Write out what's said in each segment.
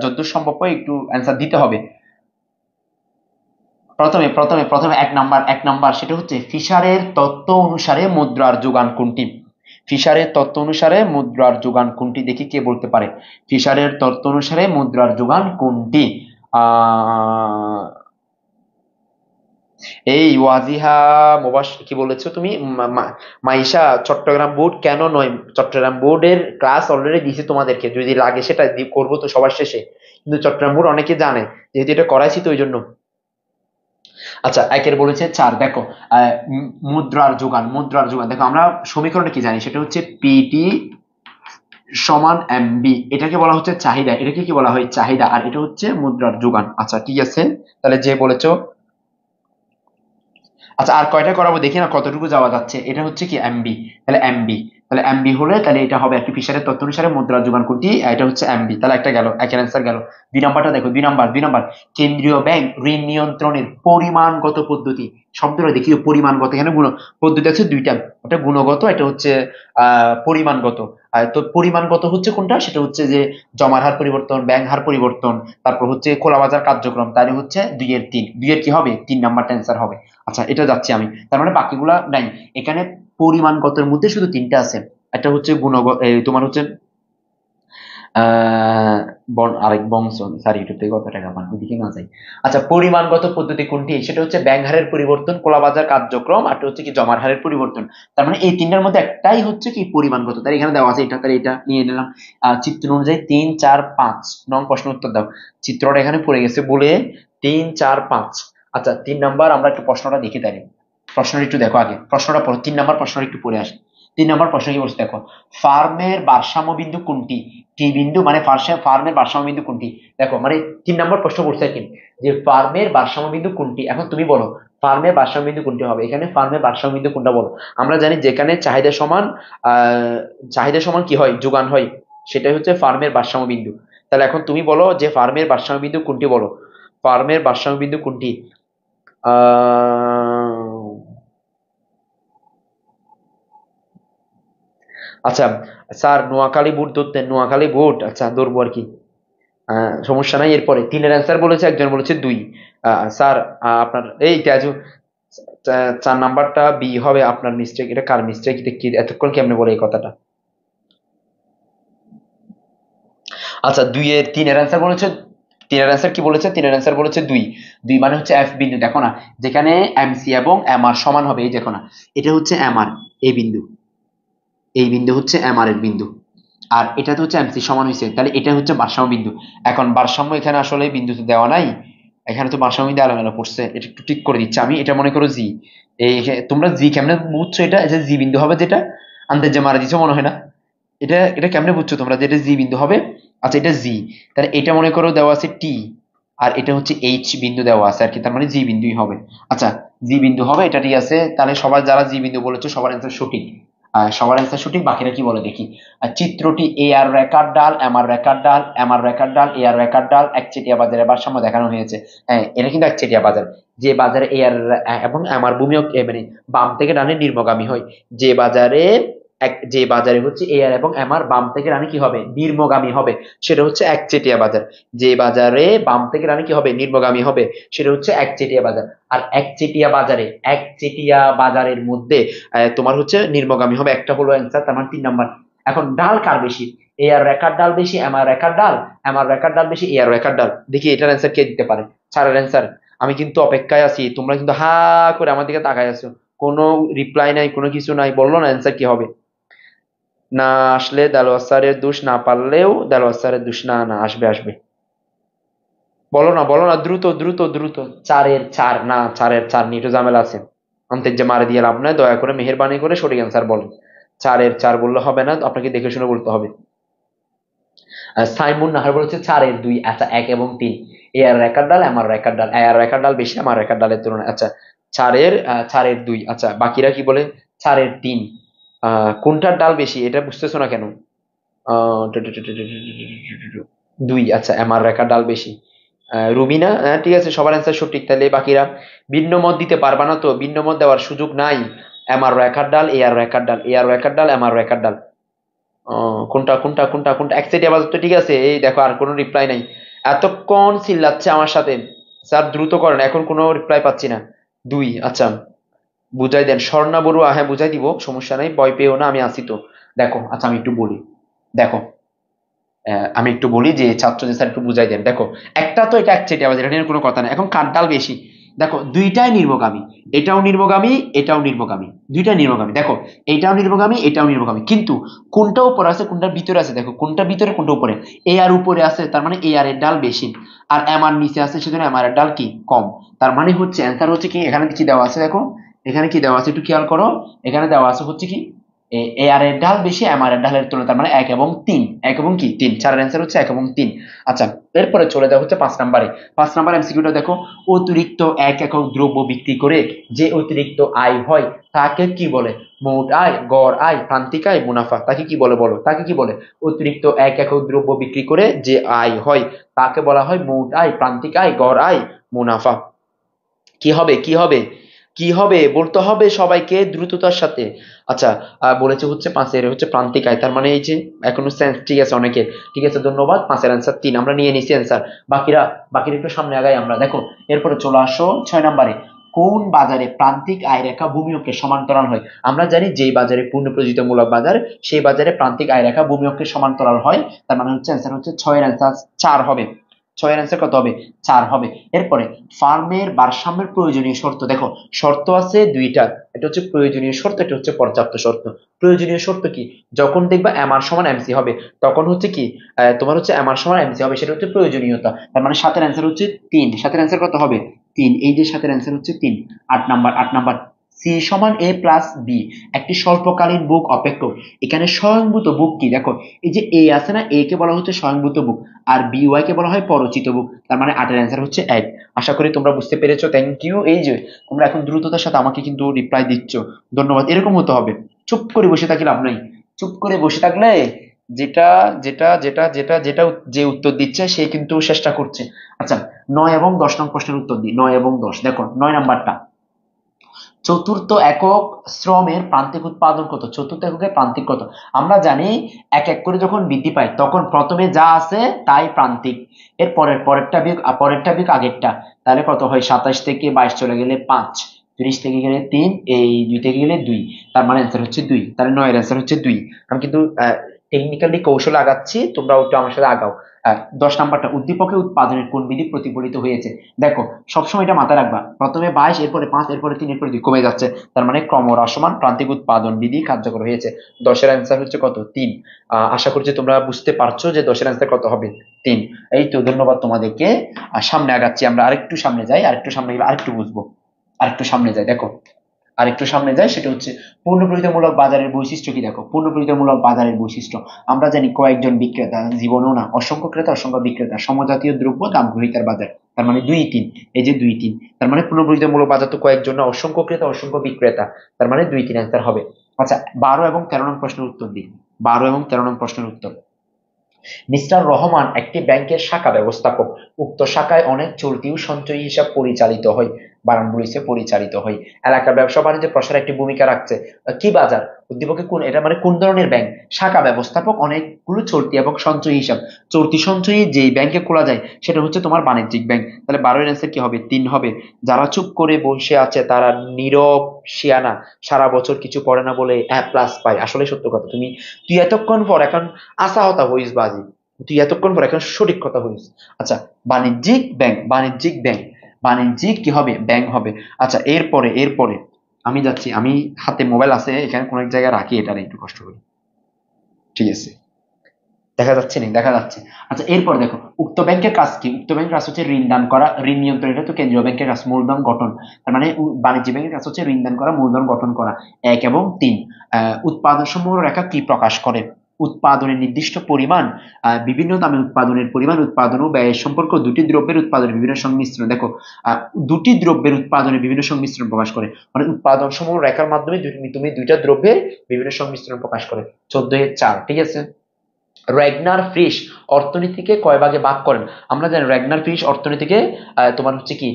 যতদূর সম্ভব একটু অ্যান্সার দিতে হবে। প্রথমে প্রথমে প্রথমে এক নাম্বার সেটা হচ্ছে ফিশারের তত্ত্ব অনুসারে মুদ্রার যোগান কোনটি? ফিশারের তত্ত্ব অনুসারে মুদ্রার যোগান কোনটি, দেখি কে বলতে পারে। ফিশারের তত্ত্ব অনুসারে মুদ্রার যোগান কোনটি? আহ এই ওয়াজিহা কি বলেছো তুমি? মাইশা, চট্টগ্রাম বোর্ড কেন নয়? চট্টগ্রাম বোর্ডের ক্লাস অলরেডি দিয়েছি তোমাদেরকে, যদি লাগে সেটা করবো তো সবার শেষে, কিন্তু চট্টগ্রাম বোর্ড অনেকে জানে, যেহেতু এটা করাইছি তো ওই জন্য। আচ্ছা, একের বলেছে 4, দেখো মুদ্রার যোগান দেখো, আমরা সমীকরণটা কি জানি, সেটা হচ্ছে পিটি সমান এমবি, এটাকে বলা হচ্ছে চাহিদা, এটাকে কি বলা হয়? চাহিদা। আর এটা হচ্ছে মুদ্রার যোগান। আচ্ছা ঠিক আছে, তাহলে যে বলেছো। আচ্ছা, আর কয়টা করাবো দেখি না কতটুকু যাওয়া যাচ্ছে। এটা হচ্ছে কি এমবি, তাহলে এমবি হলে তাহলে এটা হবে একটি ফিশারের তত্ত্ব অনুসারে মুদ্রার যোগান কোনটি, এটা হচ্ছে এমবি, তাহলে একটা গেল, একের অ্যান্সার গেল। 2 নাম্বারটা দেখো, 2 নাম্বার কেন্দ্রীয় ব্যাংক ঋণ নিয়ন্ত্রণের পরিমাণগত পদ্ধতি, শব্দটা দেখিও পরিমাণগত, এখানে গুণ পদ্ধতি আছে দুইটা, ওটা গুণগত, এটা হচ্ছে পরিমাণগত। তো পরিমাণগত হচ্ছে কোনটা, সেটা হচ্ছে যে জমার হার পরিবর্তন, ব্যাংক হার পরিবর্তন, তারপর হচ্ছে খোলাবাজার কার্যক্রম, তাহলে হচ্ছে 2-এর 3, 2-এর কি হবে 3 নাম্বারটা অ্যান্সার হবে। আচ্ছা, এটা যাচ্ছি আমি, তার মানে বাকিগুলা নাই। এখানে পরিমাণগতের মধ্যে শুধু 3টা আছে, একটা হচ্ছে গুণগত, তোমার হচ্ছে আরেক বংশ, সরি ইউটিউব থেকে কত টাকা পান, ওইদিকে না যাই। আচ্ছা, পরিমাণগত পদ্ধতি কোনটি, সেটা হচ্ছে ব্যাংক হারের পরিবর্তন, খোলাবাজার কার্যক্রম, আর হচ্ছে কি জমার হারের পরিবর্তন। তার মানে এই 3টার মধ্যে একটাই হচ্ছে কি পরিমাণগত, তাই এখানে দেওয়া আছে এটা, তাহলে এটা নিয়ে নিলাম। চিত্র অনুযায়ী 3, 4, 5 নং প্রশ্ন উত্তর দাও। চিত্রটা এখানে পড়ে গেছে বলে 3, 4, 5। আচ্ছা, 3 নাম্বার আমরা একটু প্রশ্নটা দেখি তাই। প্রশ্নটা একটু দেখো, আগে প্রশ্নটা পড়ো, 3 নাম্বার প্রশ্নটা একটু পড়ে আসি। 3 নাম্বার প্রশ্ন কি বলছে দেখো, ফার্মের ভারসাম্য বিন্দু কোনটি? টি বিন্দু মানে ফার্মের ভারসাম্য বিন্দু কোনটি? দেখো মানে 3 নাম্বার প্রশ্ন বলছে কি, যে ফার্মের ভারসাম্য বিন্দু কোনটি, এখন তুমি বলো ফার্মের ভারসাম্য বিন্দু কোনটি হবে, এখানে ফার্মের ভারসাম্য বিন্দু কোনটা বলো। আমরা জানি যেখানে চাহিদা সমান কি হয়, যোগান হয়, সেটাই হচ্ছে ফার্মের ভারসাম্য বিন্দু। তাহলে এখন তুমি বলো যে ফার্মের ভারসাম্য বিন্দু কোনটি, বলো ফার্মের ভারসাম্য বিন্দু কোনটি। আহ আচ্ছা স্যার, নোয়াখালী বুট ধরতেন, নোয়াখালী বুট, আচ্ছা ধরবো আর কি, সমস্যা নাই। এরপরে 3-এর অ্যান্সার বলেছে, একজন বলেছে 2। স্যার, আপনার এই তেজু, 4 নাম্বারটা বি হবে, আপনার মিস্টেক, এটা কার মিস্টেক, এটা কি এতক্ষণ কেমনে বলে এই কথাটা? আচ্ছা, 3-এর অ্যান্সার বলেছে, 3-এর অ্যান্সার কি বলেছে, 3-এর অ্যান্সার বলেছে 2। 2 মানে হচ্ছে এফ বিন্দু, দেখো না, যেখানে এমসি এবং এম আর সমান হবে, এই দেখো না, এটা হচ্ছে এম আর, এই বিন্দু, এই বিন্দু হচ্ছে এম আর এর বিন্দু, আর এটা তো হচ্ছে এমসি সমান হয়েছে, তাহলে এটা হচ্ছে ভারসাম্য বিন্দু। এখন ভারসাম্য এখানে আসলে বিন্দু তো দেওয়া নাই, এখানে তো ভারসাম্য বিন্দু আলাদা পড়ছে, এটা একটু ঠিক করে দিচ্ছি আমি, এটা মনে করো জি। তোমরা জি কেমনে বুঝছো, এটা যে জি বিন্দু হবে, যেটা আন্দাজ যে মারা দিছো মনে হয় না, এটা এটা কেমনে বুঝছো তোমরা যে এটা জি বিন্দু হবে? আচ্ছা, এটা জি, তাহলে এটা মনে করো দেওয়া আছে টি, আর এটা হচ্ছে এইচ বিন্দু দেওয়া আছে আর কি, তার মানে জি বিন্দুই হবে। আচ্ছা, জি বিন্দু হবে, এটা ঠিক আছে, তাহলে সবার যারা জি বিন্দু বলেছো সবার অ্যান্সার সঠিক। সবার অ্যান্সার সঠিক, বাকিরা কি বলে দেখি। চিত্রটি এ আর রেখার ডাল, এম আর রেখার ডাল, এম আর রেখার ডাল, এ আর রেখার ডাল একচেটিয়া বাজারের ভারসাম্য দেখানো হয়েছে। হ্যাঁ, এটা কিন্তু একচেটিয়া বাজার, যে বাজারে এ আর এবং এম আর ভূমি মানে বাম থেকে ডানে নির্মগামী হয়, যে বাজারে যে বাজারে হচ্ছে এ আর এবং এম আর বাম থেকে ডানে কি হবে, নির্মগামী হবে, সেটা হচ্ছে একচেটিয়া বাজার। যে বাজারে বাম থেকে ডানে কি হবে, নির্মগামী হবে, সেটা হচ্ছে একচেটিয়া বাজার। আর একচেটিয়া বাজারের মধ্যে তোমার হচ্ছে নির্মগামী হবে, একটা হলো অ্যান্সার, তার মানে 3 নাম্বার। এখন ডাল কার বেশি, এ আর রেখার ডাল বেশি, এম আর রেখার ডাল, এম আর রেখার ডাল বেশি, এ আর রেখার ডাল, দেখি এটার অ্যান্সার কে দিতে পারে। স্যারের অ্যান্সার, আমি কিন্তু অপেক্ষায় আছি, তোমরা কিন্তু হা করে আমার দিকে তাকায় আছো, কোনো রিপ্লাই নাই, কোনো কিছু নাই, বললো না অ্যান্সার কি হবে। না আসলে দেলোয়ার স্যারের দোষ, না পারলেও দেলোয়ার স্যারের দোষ না, না আসবে আসবে, বলো না বলো না, দ্রুত দ্রুত দ্রুত। 4-এর 4 না, 4-এর 4 নিয়ে একটু ঝামেলা আছে, অন্তের যে মারে দিয়ে লাভ নাই, দয়া করে মেহেরবানি করে সঠিক অ্যান্সার বলেন। 4-এর 4 বললে হবে না, আপনাকে দেখে শুনে বলতে হবে। সাইমুন নাহার বলেছে 4-এর 2, আচ্ছা 1 এবং 3, এ আর রেখার ডাল, এম আর রেখার ডাল, এ আর রেখার ডাল বেশি আমার রেখার ডালের তুলনায়। আচ্ছা, 4-এর 2, আচ্ছা বাকিরা কি বলে, 4-এর 3, কোনটার ডাল বেশি এটা বুঝতেছো না কেন? 2, আচ্ছা এম আর রেখার ডাল বেশি। রুবিনা, ঠিক আছে, সবার অ্যান্সার সঠিক, তাহলে বাকিরা ভিন্ন মত দিতে পারবা না তো, ভিন্ন মত দেওয়ার সুযোগ নাই। এম আর রেখার ডাল, এ আর রেখার ডাল, এ আর রেখার ডাল, এম আর রেখার ডাল। কোনটা কোনটা কোনটা কোনটা একচেটিয়া বাজার তো ঠিক আছে, এই দেখো আর কোনো রিপ্লাই নাই। এতক্ষণ চিল্লাচ্ছে আমার সাথে, স্যার দ্রুত করেন, এখন কোনো রিপ্লাই পাচ্ছি না। দুই, আচ্ছা বুঝাই দেন। স্বর্ণা বড়ুয়া, হ্যাঁ বুঝাই দিব, সমস্যা নাই, ভয় পেও না, আমি আছি তো। দেখো আচ্ছা আমি একটু বলি, দেখো আমি একটু বলি যে ছাত্রদের স্যার একটু বুঝাই দেন। দেখো একটা তো এটা একচেটিয়া বাজার, এটা নিয়ে কোনো কথা নাই, এখন কার ডাল বেশি। দেখো দুইটাই নির্মগামী, এটাও নির্মগামী এটাও নির্মগামী, দুইটা নির্মগামী। দেখো এইটাও নির্মগামী এটাও নির্মগামী, কিন্তু কোনটা উপরে আছে কোনটার ভিতরে আছে, দেখো কোনটা ভিতরে কোনটা উপরে। এ আর উপরে আছে তার মানে এ আর এর ডাল বেশি, আর এম আর নিচে আছে সেজন্য এম আর এর ডাল কি কম। তার মানে হচ্ছে অ্যান্সার হচ্ছে কি, এখানে কি দেওয়া আছে দেখো, এখানে কি দেওয়া আছে একটু খেয়াল করো। এখানে দেওয়া আছে হচ্ছে কি, এ আর এর ঢাল বেশি এম আর এর ঢালের তুলনায়, তার মানে 1 এবং 3, 1 এবং 3, চারের অ্যান্সার হচ্ছে 1 এবং 3। আচ্ছা এরপরে চলে যাওয়া হচ্ছে 5 নাম্বারে। 5 নাম্বার এমসিকিউটা দেখো, অতিরিক্ত 1 একক দ্রব্য বিক্রি করে যে অতিরিক্ত আয় হয় তাকে কি বলে? মোট আয়, গড় আয়, প্রান্তিক আয়, মুনাফা, তাকে কি বলে বলো? তাকে কি বলে? অতিরিক্ত 1 একক দ্রব্য বিক্রি করে যে আয় হয় তাকে বলা হয় মোট আয়, প্রান্তিক আয়, গড় আয়, মুনাফা। কি হবে কি হবে কি হবে বলতে হবে সবাইকে দ্রুততার সাথে। আচ্ছা বলেছে হচ্ছে 5-এর হচ্ছে প্রান্তিক আয়, তার মানে এই যে এখনো সেন্স ঠিক আছে অনেকের, ঠিক আছে ধন্যবাদ। 5-এর অ্যান্সার 3, আমরা নিয়ে নিছি অ্যান্সার। বাকিরা একটু সামনে আগাই আমরা। দেখো এরপরে চলে আসো 6 নাম্বারে। কোন বাজারে প্রান্তিক আয় রেখা ভূমি অক্ষের সমান্তরাল হয়? আমরা জানি যেই বাজারে পূর্ণ প্রযোজিতমূলক বাজার, সেই বাজারে প্রান্তিক আয় রেখা ভূমি অক্ষের সমান্তরাল হয়। তার মানে হচ্ছে অ্যান্সার হচ্ছে 6-এর অ্যান্সার 4 হবে। 6-এর অ্যান্সার কত হবে? 4 হবে। এরপরে ফার্মের ভারসাম্যের প্রয়োজনীয় শর্ত, দেখো শর্ত আছে দুইটা, এটা হচ্ছে প্রয়োজনীয় শর্ত, এটা হচ্ছে পর্যাপ্ত শর্ত। প্রয়োজনীয় শর্ত কি? যখন দেখবা এম আর সমান এমসি হবে তখন হচ্ছে কি, তোমার হচ্ছে এম আর সমান এমসি হবে, সেটা হচ্ছে প্রয়োজনীয়তা। তার মানে 7-এর অ্যান্সার হচ্ছে 3, 7-এর অ্যান্সার কত হবে? 3, এই যে 7-এর অ্যান্সার হচ্ছে 3। 8 নাম্বার সি সমান এ প্লাস বি একটি স্বল্পকালীন বুক অপেক্ষক। এখানে স্বয়ংভূত বুক কি? দেখো এই যে এ আছে না, এ কে বলা হচ্ছে স্বয়ংভূত বুক, আর বি ওয়াই কে বলা হয় পরচিত বুক। তার মানে 8-এর অ্যান্সার হচ্ছে 1। আশা করি তোমরা বুঝতে পেরেছো, থ্যাংক ইউ। এই যে তোমরা এখন দ্রুততার সাথে আমাকে কিন্তু রিপ্লাই দিচ্ছ, ধন্যবাদ। এরকম হতে হবে, চুপ করে বসে থাকি লাভ নাই। চুপ করে বসে থাকলে যেটা যে উত্তর দিচ্ছে সে কিন্তু চেষ্টা করছে। আচ্ছা 9 এবং 10 নং প্রশ্নের উত্তর দিই। 9 এবং 10, দেখো 9 নাম্বারটা, চতুর্থ একক শ্রমের প্রান্তিক উৎপাদন কত? চতুর্থ এককের প্রান্তিক কত? আমরা জানি এক এক করে যখন বৃদ্ধি পায় তখন প্রথমে যা আছে তাই প্রান্তিক, এর পরেরটা বিয়োগ আগেরটা, তাহলে কত হয়? 27 থেকে 22 চলে গেলে 5, 30 থেকে গেলে 3, এই 2 থেকে গেলে 2, তার মানে অ্যান্সার হচ্ছে 2। তাহলে 9-এর অ্যান্সার হচ্ছে 2। আমি কিন্তু টেকনিক্যালি কৌশল আগাচ্ছি, তোমরা একটু আমার সাথে আগাও। 10 নাম্বারটা, উদ্দীপকের উৎপাদনের কোন বিধি প্রতিফলিত হয়েছে? দেখো সবসময় এটা মাথায় রাখবা, প্রথমে 22, এরপরে 5, এরপরে 3, এরপরে 2 কমে যাচ্ছে, তার মানে ক্রমহ্রাসমান প্রান্তিক উৎপাদন বিধি কার্যকর হয়েছে। 10-এর অ্যান্সার হচ্ছে কত? 3। আশা করছি তোমরা বুঝতে পারছো যে 10-এর অ্যান্সার কত হবে? 3। এই তো ধন্যবাদ তোমাদেরকে। সামনে আগাচ্ছি আমরা, আরেকটু সামনে যাই, আরেকটু সামনে গেলে আরেকটু বুঝবো। আরেকটু সামনে যাই, দেখো আরেকটু সামনে যায়, সেটা হচ্ছে পূর্ণপ্রতিমূলক বাজারের বৈশিষ্ট্য কি? দেখো পূর্ণপ্রতিমূলক বাজারের বৈশিষ্ট্য, আমরা জানি কয়েকজন বিক্রেতা, জীবনেও না, অসংখ্য ক্রেতা অসংখ্য বিক্রেতা, সমজাতীয় দ্রব্য দাম গ্রহীতার বাজার, তার মানে 2-3, এই যে 2-3, তার মানে পূর্ণপ্রতিমূলক বাজার তো কয়েকজন না, অসংখ্য ক্রেতা অসংখ্য বিক্রেতা, তার মানে 2-3 অ্যান্সার হবে। আচ্ছা 12 এবং 13 নং প্রশ্নের উত্তর দিই। 12 এবং 13 নং প্রশ্নের উত্তর, মিস্টার রহমান একটি ব্যাংকের শাখা ব্যবস্থাপক। উক্ত শাখায় অনেক চলতি ও সঞ্চয়ী হিসাব পরিচালিত হয়, বারানগুলিতে পরিচালিত হয়। এলাকার ব্যবসা বাণিজ্যে প্রসারে একটি ভূমিকা রাখছে। কি বাজার? উদ্দীপকে কোন, এটা মানে কোন ধরনের ব্যাংক? শাখা ব্যবস্থাপক অনেকগুলো চলতি এবং সঞ্চয়ী হিসাব, চলতি সঞ্চয়ী যেই ব্যাংকে খোলা যায় সেটা হচ্ছে তোমার বাণিজ্যিক ব্যাংক। তাহলে 12-এর অ্যান্সার কি হবে? 3 হবে। যারা চুপ করে বসে আছে তারা নীরব শিয়ানা, সারা বছর কিছু করে না বলে এ প্লাস পায়। আসলে সত্য কথা, তুই এতক্ষণ পর এখন আসা হতা হইস বাজি, তুই এতক্ষণ পর এখন সঠিক কথা হইস। আচ্ছা বাণিজ্যিক ব্যাংক, বাণিজ্যিক কি হবে? ব্যাংক হবে। আচ্ছা এরপরে আমি যাচ্ছি, আমি হাতে মোবাইল আছে এখানে কোন এক জায়গায় রাখি, এটা একটু কষ্ট করি, ঠিক আছে? দেখা যাচ্ছে না? দেখা যাচ্ছে। আচ্ছা এরপর দেখো, উক্ত ব্যাংকের কাজ কি? উক্ত ব্যাংকের কাজ হচ্ছে ঋণ দান করা, ঋণ নিয়ন্ত্রণ, এটা তো কেন্দ্রীয় ব্যাংকের কাজ। মূলধন গঠন, তার মানে বাণিজ্যিক ব্যাংকের কাজ হচ্ছে ঋণ দান করা, মূলধন গঠন করা। 1 এবং 3, উৎপাদন সমূহ রেখা কি প্রকাশ করে? উৎপাদনের নির্দিষ্ট পরিমাণ, বিভিন্ন দামে উৎপাদনের পরিমাণ, উৎপাদন ও ব্যয়ের সম্পর্ক, দুটি দ্রব্যের উৎপাদনের বিভিন্ন সংমিশ্রণ। দেখো দুটি দ্রব্যের উৎপাদনের বিভিন্ন সংমিশ্রণ প্রকাশ করে, মানে উৎপাদন সমূহ রেখার মাধ্যমে তুমি দুইটা দ্রব্যের বিভিন্ন সংমিশ্রণ প্রকাশ করে। 14-4, ঠিক আছে? র্যাগনার ফ্রিশ অর্থনীতিকে কয় ভাগে ভাগ করেন? আমরা জানি র্যাগনার ফ্রিশ অর্থনীতিকে তোমার হচ্ছে কি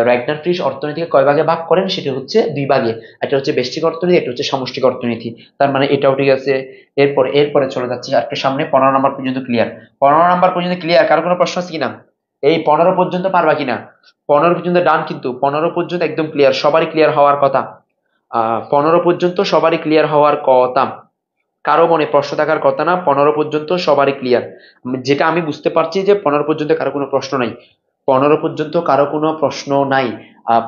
র্যাগনার ফ্রিশ অর্থনীতিকে কয় ভাগে ভাগ করেন, সেটা হচ্ছে দুই ভাগে। একটা হচ্ছে ব্যষ্টিক অর্থনীতি, একটা হচ্ছে সামষ্টিক অর্থনীতি। তার মানে এটাও ঠিক আছে। এরপরে এরপরে চলে যাচ্ছি আরেকটু সামনে, 15 নম্বর পর্যন্ত ক্লিয়ার? 15 নম্বর পর্যন্ত ক্লিয়ার? কারো কোনো প্রশ্ন আছে কিনা? এই 15 পর্যন্ত পারবা কিনা? 15 পর্যন্ত ডান, কিন্তু 15 পর্যন্ত একদম ক্লিয়ার, সবারই ক্লিয়ার হওয়ার কথা। 15 পর্যন্ত সবারই ক্লিয়ার হওয়ার কথা, কারো মনে প্রশ্ন থাকার কথা না। 15 পর্যন্ত সবারই ক্লিয়ার, যেটা আমি বুঝতে পারছি যে 15 পর্যন্ত কারো কোনো প্রশ্ন নাই। 15 পর্যন্ত কারো কোনো প্রশ্ন নাই,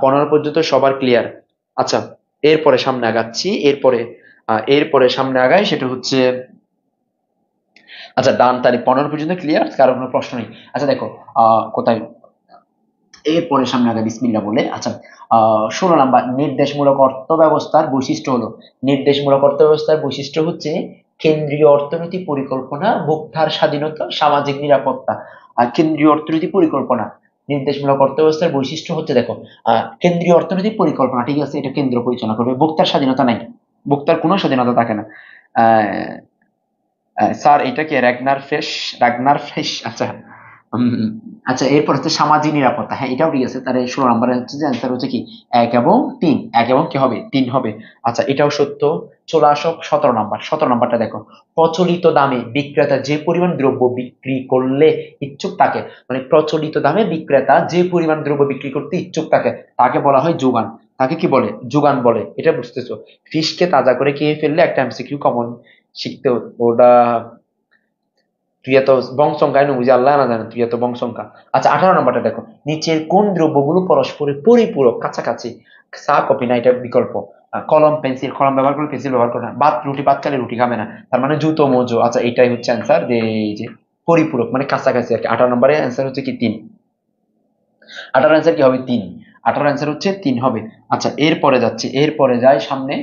15 পর্যন্ত সবার ক্লিয়ার। আচ্ছা, এরপরে সামনে আগাচ্ছি, এরপরে সামনে আগাই, সেটা হচ্ছে আচ্ছা ডান তারিখ 15 পর্যন্ত ক্লিয়ার, কারো কোনো প্রশ্ন নেই। আচ্ছা দেখো কোথায়, এরপরে সামনে আগে বিসমিল্লাহ বলে। আচ্ছা 16 নাম্বার, নির্দেশমূলক অর্থ ব্যবস্থার বৈশিষ্ট্য হলো, নির্দেশমূলক অর্থ ব্যবস্থার বৈশিষ্ট্য হচ্ছে কেন্দ্রীয় অর্থনীতি পরিকল্পনা, ভোক্তার স্বাধীনতা, সামাজিক নিরাপত্তা। আর কেন্দ্রীয় অর্থনীতি পরিকল্পনা, নির্দেশমূলক অর্থ ব্যবস্থার বৈশিষ্ট্য হচ্ছে দেখো কেন্দ্রীয় অর্থনৈতিক পরিকল্পনা, ঠিক আছে, এটা কেন্দ্র পরিচালনা করবে, ভোক্তার স্বাধীনতা নাই, ভোক্তার কোনো স্বাধীনতা থাকে না। আহ স্যার এটা কি রাগনার ফ্রেশ? আচ্ছা আচ্ছা, এরপর হচ্ছে সামাজিক নিরাপত্তা, হ্যাঁ এটাও ঠিক আছে। তাহলে 16 নম্বরে হচ্ছে যে অ্যান্সার হচ্ছে কি 1 এবং 3, 1 এবং কি হবে 3 হবে। আচ্ছা এটাও সত্য। চলে আসো 17 নাম্বার, 17 নাম্বারটা দেখো, প্রচলিত দামে বিক্রেতা যে পরিমাণ দ্রব্য বিক্রি করলে ইচ্ছুক তাকে, মানে প্রচলিত দামে বিক্রেতা যে পরিমাণ দ্রব্য বিক্রি করতে ইচ্ছুক তাকে, তাকে বলা হয় যোগান। তাকে কি বলে? যোগান বলে। এটা বুঝতেছো? ফিশকে তাজা করে খেয়ে ফেললে একটা এমসিকিউ কমন শিখতে হতো ওটা। তুই এত বংশঙ্কা বুঝি আল্লাহ না জানে, তুই এত বংশঙ্কা। আচ্ছা 18 নম্বরটা দেখো, নিচের কোন দ্রব্যগুলো পরস্পরের পরিপূরক কাছাকাছি? চা কফি না, এটা বিকল্প। কলম পেন্সিল, কলম ব্যবহার করে পেন্সিল ব্যবহার করে না। ভাত রুটি, ভাত খালে রুটি খাবে না, তার মানে জুতো মোজো। আচ্ছা এটাই হচ্ছে অ্যান্সার, যে এই যে পরিপূরক মানে কাছাকাছি আর কি। 18 নম্বরে অ্যান্সার হচ্ছে কি 3। 18 অ্যান্সার কি হবে 3, 18 অ্যান্সার হচ্ছে 3 হবে। আচ্ছা এরপরে যাচ্ছি, এরপরে যাই সামনে,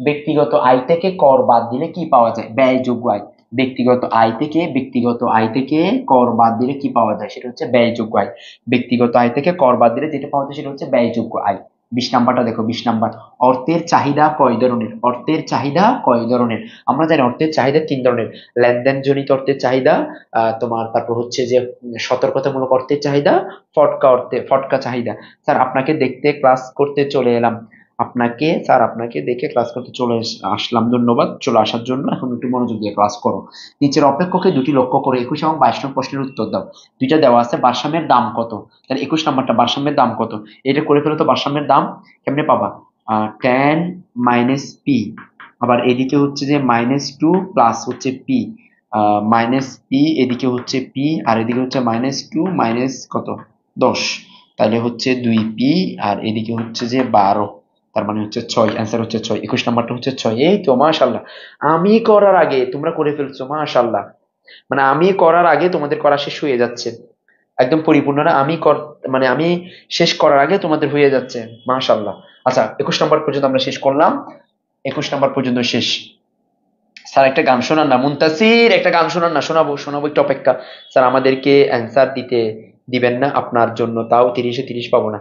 ব্যক্তিগত আয় থেকে কর বাদ দিলে কি পাওয়া যায়? ব্যয়যোগ্য আয়। ব্যক্তিগত আয় থেকে কর বাদ দিলে কি পাওয়া যায়? সেটা হচ্ছে ব্যয়যোগ্য আয়। ব্যক্তিগত আয় থেকে কর বাদ দিলে যেটা পাওয়া যায় সেটা হচ্ছে ব্যয়যোগ্য আয়। 20 নাম্বারটা দেখো, 20 নাম্বার, অর্থের চাহিদা কয় ধরনের? অর্থের চাহিদা কয় ধরনের? আমরা জানি অর্থের চাহিদা 3 ধরনের, লেনদেন জনিত অর্থের চাহিদা, তোমার তারপর হচ্ছে যে সতর্কতামূলক অর্থের চাহিদা, ফটকা চাহিদা। স্যার আপনাকে দেখতে ক্লাস করতে চলে এলাম, আপনাকে দেখে ক্লাস করতে আসলাম, ধন্যবাদ চলে আসার জন্য। এখন একটু মনোযোগ দিয়ে ক্লাস করো। নিচের অপেক্ষকে দুটি লক্ষ্য করে 21 এবং 22 নং প্রশ্নের উত্তর দাও। দুইটা দেওয়া আছে, ভারসাম্যের দাম কত? তাহলে 21 নাম্বারটা, ভারসাম্যের দাম কত? এটা করে ফেলো তো। ভারসাম্যের দাম কেমনে পাবা? tan মাইনাস পি, আবার এদিকে হচ্ছে যে -2 প্লাস হচ্ছে পি, -p, এদিকে হচ্ছে পি, আর এদিকে হচ্ছে -2 মাইনাস কত 10, তাহলে হচ্ছে 2p, আর এদিকে হচ্ছে যে 12, তার মানে হচ্ছে 6। অ্যান্সার হচ্ছে 6, 21 নাম্বারটা হচ্ছে 6। এই তো মাশাল্লাহ, আমি করার আগে তোমরা করে ফেলছো, মাশাল্লাহ। মানে আমি করার আগে তোমাদের করা শেষ হয়ে যাচ্ছে, একদম পরিপূর্ণ না, মানে আমি শেষ করার আগে তোমাদের হয়ে যাচ্ছে, মাশাল্লাহ। আচ্ছা 21 নাম্বার পর্যন্ত আমরা শেষ করলাম, 21 নাম্বার পর্যন্ত শেষ। স্যার একটা গান শোনান না, মুনতাসির একটা গান শোনান না, শোনাবো শোনাবো, একটু অপেক্ষা। স্যার আমাদেরকে অ্যান্সার দিবেন না আপনার জন্য, তাও 30-এ 30 পাবো না?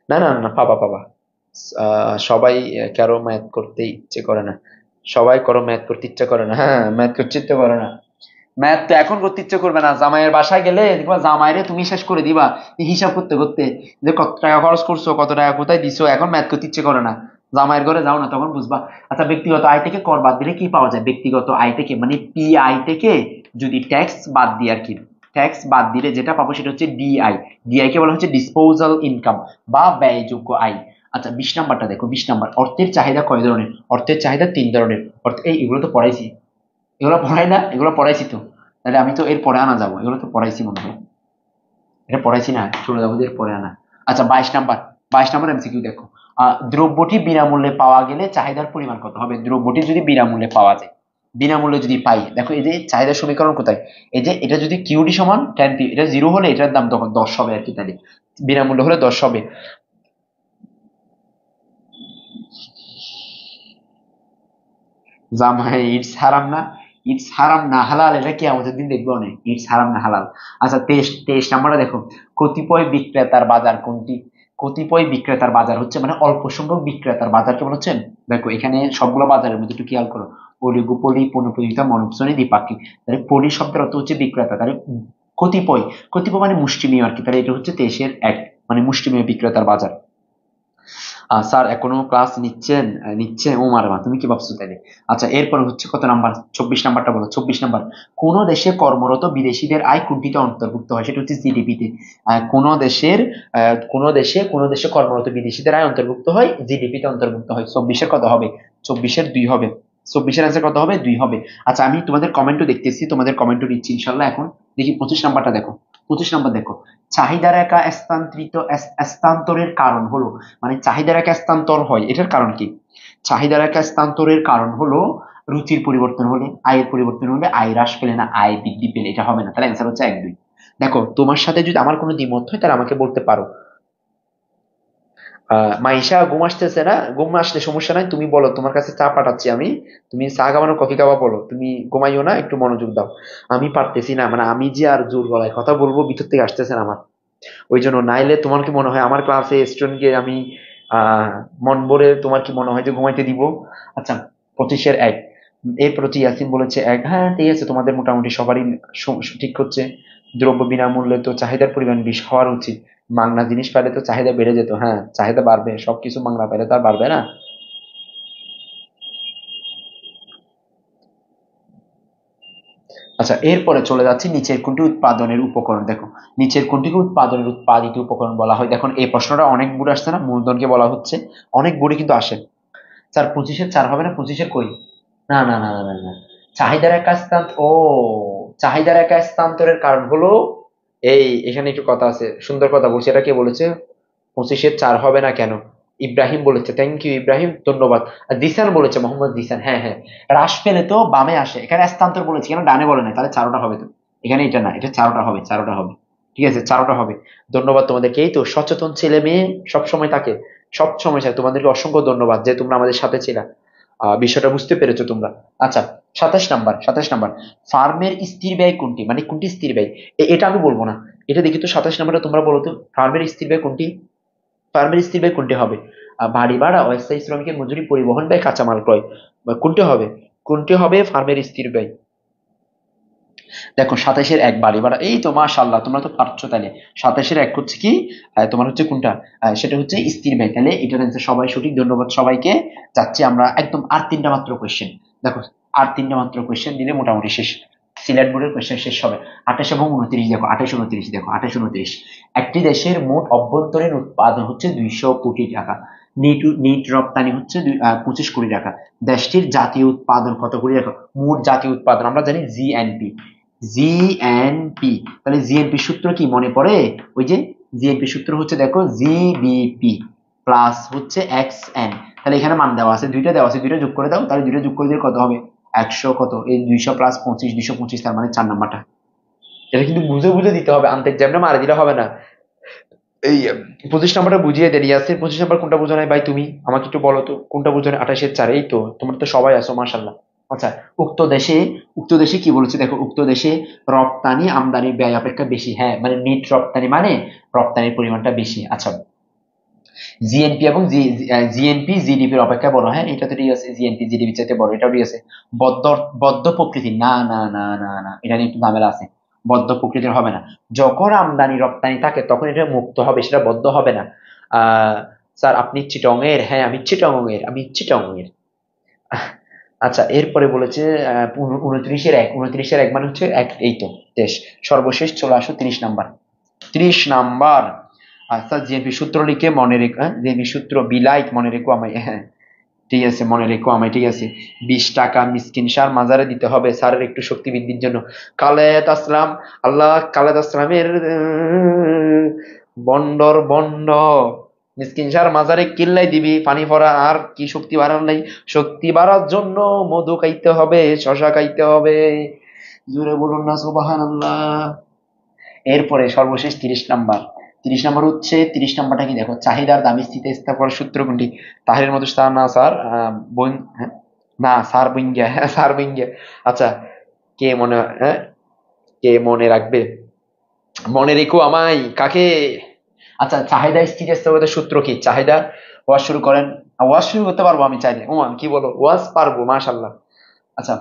না না না, পাবা পাবা। সবাই কারো ম্যাথ করতে ইচ্ছে করে না, সবাই করো ম্যাথ করতে ইচ্ছে করে না, হ্যাঁ ম্যাথ করতে ইচ্ছে করে না। ম্যাথ তো এখন করতে ইচ্ছে করবে না, জামাইয়ের বাসায় গেলে দেখবা জামাইরে তুমি শেষ করে দিবা এই হিসাব করতে করতে, যে কত টাকা খরচ করছো, কত টাকা কোথায় দিছো, এখন ম্যাথ করতে ইচ্ছে করে না। জামাইয়ের ঘরে যাও না, তখন বুঝবা। আচ্ছা ব্যক্তিগত আয় থেকে কর বাদ দিলে কি পাওয়া যায়? ব্যক্তিগত আয় থেকে মানে পিআই থেকে যদি ট্যাক্স বাদ দিই আর কি, ট্যাক্স বাদ দিলে যেটা পাবো সেটা হচ্ছে ডিআই। ডিআই কে বলা হচ্ছে ডিসপোজাল ইনকাম বা ব্যয়যোগ্য আয়। আচ্ছা 20 নাম্বারটা দেখো, 20 নাম্বার, অর্থের চাহিদা কয় ধরনের? অর্থের চাহিদা 3 ধরনের। এগুলো তো পড়াইছি, এগুলো পড়াই না? এগুলো পড়াইছি তো, তাহলে আমি তো এর পরে আনা যাবো, এগুলো তো পড়াইছি মনে হয়। এটা পড়াইছি না, চলে যাবো এর পরে আনা। আচ্ছা 22 নাম্বার, 22 নাম্বার এমসিকিউ দেখো, দ্রব্যটি বিনামূল্যে পাওয়া গেলে চাহিদার পরিমাণ কত হবে? দ্রব্যটি যদি বিনামূল্যে পাওয়া যায়, বিনামূল্যে যদি পাই, দেখো এই যে চাহিদার সমীকরণ কোথায়, এই যে এটা যদি কিউডি সমান ট্যান পি, এটা 0 হলে এটার দাম তখন 10 হবে আর কি, তাহলে বিনামূল্য হলে 10 হবে। জামাই ইটস হারাম না, ইটস হারাম না হালাল, এটা কি আমাদের দিন দেখবো অনেক, ইটস হারাম না হালাল। আচ্ছা 23 নাম্বারটা দেখো, কতিপয় বিক্রেতার বাজার কোনটি? কতিপয় বিক্রেতার বাজার হচ্ছে মানে অল্প সংখ্যক বিক্রেতার বাজার কেমন হচ্ছে? দেখো এখানে সবগুলো বাজারের মধ্যে একটু খেয়াল করো, অলিগোপলি, পুনঃপ্রতিযোগিতা, মনোপসনি, দ্বিপাক্ষিক। তাহলে পলি শব্দের অর্থ হচ্ছে বিক্রেতা, তাহলে কতিপয়, কতিপয় মানে মুষ্টিমেয় আর কি, তাহলে এটা হচ্ছে 23-এর 1, মানে মুষ্টিমেয় বিক্রেতার বাজার। স্যার এখনো ক্লাস নিচ্ছেন? নিচ্ছে। ও মারবা, তুমি কি ভাবছো তাইলে? আচ্ছা, এরপর হচ্ছে কত নাম্বার? 24 নাম্বারটা বলো। 24 নাম্বার, কোন দেশে কর্মরত বিদেশিদের আয় কোনটিতে অন্তর্ভুক্ত হয়? সেটা হচ্ছে জিডিপিতে। কোন দেশে কর্মরত বিদেশিদের আয় অন্তর্ভুক্ত হয়, জিডিপিতে অন্তর্ভুক্ত হয়। 24-এর কত হবে? 24-এর 2 হবে। 24-এর অ্যান্সার কত হবে? 2 হবে। আচ্ছা, আমি তোমাদের কমেন্টও দেখতেছি, তোমাদের কমেন্টও নিচ্ছি ইনশাল্লাহ। এখন দেখি 25 নাম্বারটা দেখো। 25 নাম্বার দেখো, চাহিদা রেখা স্থানান্তরের কারণ হলো, মানে চাহিদা রেখা স্থানান্তর হয়, এটার কারণ কি? চাহিদা রেখা স্থানান্তরের কারণ হলো রুচির পরিবর্তন হলে, আয়ের পরিবর্তন হলে, আয় হ্রাস পেলে না আয় বৃদ্ধি পেলে, এটা হবে না। তাহলে অ্যান্সার হচ্ছে 1, 2। দেখো, তোমার সাথে যদি আমার কোনো দ্বিমত হয় তাহলে আমাকে বলতে পারো। মাইশা ঘুম আসতেছে না? ঘুম আসলে সমস্যা নাই, তুমি বলো, তোমার কাছে চা পাঠাচ্ছি আমি। তুমি চা খাওয়ানো, কফি খাওয়া, বলো। তুমি ঘুমাইও না, একটু মনোযোগ দাও। আমি পারতেছি না, মানে আমি যে আর জোর গলায় কথা বলবো ভিতর থেকে আসতেছে না আমার। ওই জন্য, নাইলে তোমার কি মনে হয় আমার ক্লাসে স্টুডেন্টকে আমি আহ মন ভরে, তোমার কি মনে হয় যে ঘুমাইতে দিব? আচ্ছা, 25-এর 1, এরপর হচ্ছে ইয়াসিন বলেছে 1। হ্যাঁ, ঠিক আছে, তোমাদের মোটামুটি সবারই ঠিক হচ্ছে। দ্রব্য বিনামূল্যে তো চাহিদার পরিমাণ বেশি হওয়ার উচিত। মাংনা জিনিস পাইলে তো চাহিদা বেড়ে যেত। হ্যাঁ, চাহিদা বাড়বে, সবকিছু মাংনা পাইলে তো আর বাড়বে না। আচ্ছা, এরপরে চলে যাচ্ছি, নিচের কোনটি উৎপাদনের উপকরণ? দেখো, নিচের কোনটিকে উৎপাদনের উৎপাদিত উপকরণ বলা হয়? দেখুন, এই প্রশ্নটা অনেক বুড়ে আসছে না, মূলধনকে বলা হচ্ছে। অনেক বুড়ি কিন্তু আসে। স্যার 25-এর 4 হবে না? 25-এর কই? না, না, না, না, না, না। চাহিদার একা স্থানান্তর, ও, চাহিদার একা স্থানান্তরের কারণ হলো এই, এখানে একটু কথা আছে, সুন্দর কথা বলছি। এটা কে বলেছে? 25-এর 4 হবে না কেন? ইব্রাহিম বলেছে, থ্যাংক ইউ ইব্রাহিম, ধন্যবাদ। আর দিসান বলেছে, মোহাম্মদ দিসান, হ্যাঁ, হ্যাঁ। হ্রাস পেলে তো বামে আসে, এখানে স্থানান্তর বলেছে, কেন ডানে বলে না? তাহলে 4টা হবে তো। এখানে এটা না, এটা 4টা হবে, 4টা হবে। ঠিক আছে, 4টা হবে। ধন্যবাদ তোমাদেরকে, এই তো সচেতন ছেলে মেয়ে সব সময় থাকে, সব সময় থাকে। তোমাদেরকে অসংখ্য ধন্যবাদ যে তোমরা আমাদের সাথে ছিলা। বিষয়টা বুঝতে পেরেছো তোমরা। আচ্ছা, 27 নাম্বার, 27 নাম্বার, ফার্মের স্থির ব্যয় কোনটি, মানে কোনটি স্থির ব্যয়? এটা আমি বলবো না, এটা দেখি তো। 27 নাম্বারটা তোমরা বলো তো, ফার্মের স্থির ব্যয় কোনটি? ফার্মের স্থির ব্যয় কোনটি হবে? বাড়ি ভাড়া, অস্থায়ী শ্রমিকের মজুরি, পরিবহন ব্যয়, কাঁচামাল ক্রয়, বা কোনটি হবে? কোনটি হবে ফার্মের স্থির ব্যয়? দেখো, 27-এর 1 বাড়ি ভাড়া, এই তো মাশাআল্লাহ, তোমরা তো পারছো তাহলে। 27-এর 1 হচ্ছে কি? তোমার হচ্ছে কোনটা? সেটা হচ্ছে স্থির ব্যয়। তাহলে এটার অ্যান্সার সবাই সঠিক, ধন্যবাদ সবাইকে। যাচ্ছি আমরা একদম, আর 3টা মাত্র কোয়েশ্চেন। দেখো, আর 3টা মাত্র কোয়েশ্চেন দিলে মোটামুটি শেষ, সিলেট বোর্ডের কোয়েশ্চেন শেষ হবে। 28 এবং 29, দেখো 28, 29, দেখো 28, 29। একটি দেশের মোট অভ্যন্তরীণ উৎপাদন হচ্ছে 200 কোটি টাকা। নিট রপ্তানি হচ্ছে 25 কোটি টাকা। দেশটির জাতীয় উৎপাদন কত কোটি টাকা? মোট জাতীয় উৎপাদন আমরা জানি জিএনপি। জিএনপি, তাহলে জিএনপি সূত্র কি মনে পড়ে? ওই যে জিএনপি সূত্র হচ্ছে, দেখো, জিবিপি প্লাস হচ্ছে এক্স এন। তাহলে এখানে মান দেওয়া আছে, দুইটা দেওয়া আছে, দুইটা যোগ করে দাও, তাহলে দুইটা যোগ করে দিলে কত হবে? 100 কত, এই 200 প্লাস 25, 225, তার মানে 4 নাম্বারটা। এটা কিন্তু বুঝে বুঝে দিতে হবে, আনতে এক্সামে মারা দিলে হবে না। এই 25 নাম্বারটা বুঝিয়ে দেরি আছে। 25 নাম্বার কোনটা বোঝো নাই ভাই? তুমি আমাকে একটু বলো তো, কোনটা বোঝো না? 28-এর 4, এই তো, তোমরা তো সবাই আছো মাশাল্লাহ। আচ্ছা, উক্ত দেশে, উক্ত দেশে কি বলেছে? দেখো, উক্ত দেশে রপ্তানি আমদানির ব্যয় অপেক্ষা বেশি। হ্যাঁ, মানে নেট রপ্তানি, মানে রপ্তানির পরিমাণটা বেশি। আচ্ছা, জিএনপি এবং জিএনপি জিডিপির অপেক্ষা বড়। হ্যাঁ, এটা তো ঠিক আছে, জিএনপি জিডিপি চাইতে বড়, এটাও ঠিক আছে। বদ্ধ বদ্ধ প্রকৃতি, না, না, না, না, না, এটা নিয়ে একটু ঝামেলা আছে। বদ্ধ প্রকৃতির হবে না। যখন আমদানি রপ্তানি থাকে তখন এটা মুক্ত হবে, সেটা বদ্ধ হবে না। আহ স্যার আপনি চিটং এর? হ্যাঁ, আমি চিটং এর, আমি চিটং এর। আচ্ছা, এরপরে বলেছে 29-এর 1, 29-এর 1 মানে হচ্ছে এক, এই তো দেশ। সর্বশেষ চলে আসো 30 নাম্বার। 30 নাম্বার, আচ্ছা, জিএনপি সূত্র লিখে মনে রেখো। হ্যাঁ, জিএনপি সূত্র বিলাইত মনে রেখো আমায়। হ্যাঁ, ঠিক আছে, মনে রেখো আমায়, ঠিক আছে। 20 টাকা মিসকিন সার মাজারে দিতে হবে স্যারের একটু শক্তি বৃদ্ধির জন্য। কালেদ আসলাম, আল্লাহ কালেদ আসলামের বন্ডর বন্ড, মিসকিন সার মাজারে কিল্লাই দিবি পানি ভরা, আর কি শক্তি বাড়ার নাই? শক্তি বাড়ার জন্য মধু খাইতে হবে, শশা খাইতে হবে। জোরে বলুন না সুবহানাল্লাহ। এরপরে সর্বশেষ 30 নাম্বার। 30 নাম্বার হচ্ছে, 30 নাম্বারটা কি? দেখো, চাহিদার দামি স্থিতিস্থাপক করার সূত্র কোনটি? তাহের মতো স্যার, না স্যার, হ্যাঁ, না স্যার বইঙ্গা, হ্যাঁ স্যার বইঙ্গা। আচ্ছা, কে মনে, হ্যাঁ, কে মনে রাখবে? মনে রেখো আমায়, কাকে? আচ্ছা, চাহিদা স্থিতিস্থাপকতার সূত্র কি? চাহিদা, ওয়াজ শুরু করেন। ওয়াজ শুরু করতে পারবো আমি চাইলে। ওমা, কি বলো, ওয়াজ পারবো, মাশাল্লাহ। আচ্ছা,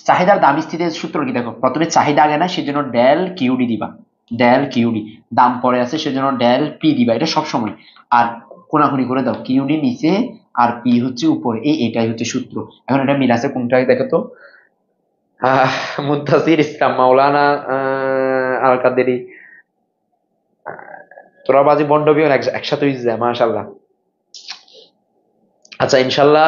চাহিদার দাম স্থিতির সূত্র কি দেখো, প্রথমে চাহিদা আগে না, সেজন্য ডেল কিউডি দিবা, ডেল কিউডি। দাম পরে আছে সেজন্য ডেল পি দিবা, এটা সব সময়। আর কোনাকুনি করে দাও, কিউডি নিচে আর পি হচ্ছে উপরে, এটাই হচ্ছে সূত্র। এখন এটা মিল আছে কোনটা দেখো তো। আহ মুদ্দাসির ইসলাম মাওলানা আল কাদেরি, তোরা বাজি বন্ড বিহন একসাথে হইছে, মাশাআল্লাহ। আচ্ছা ইনশাল্লাহ।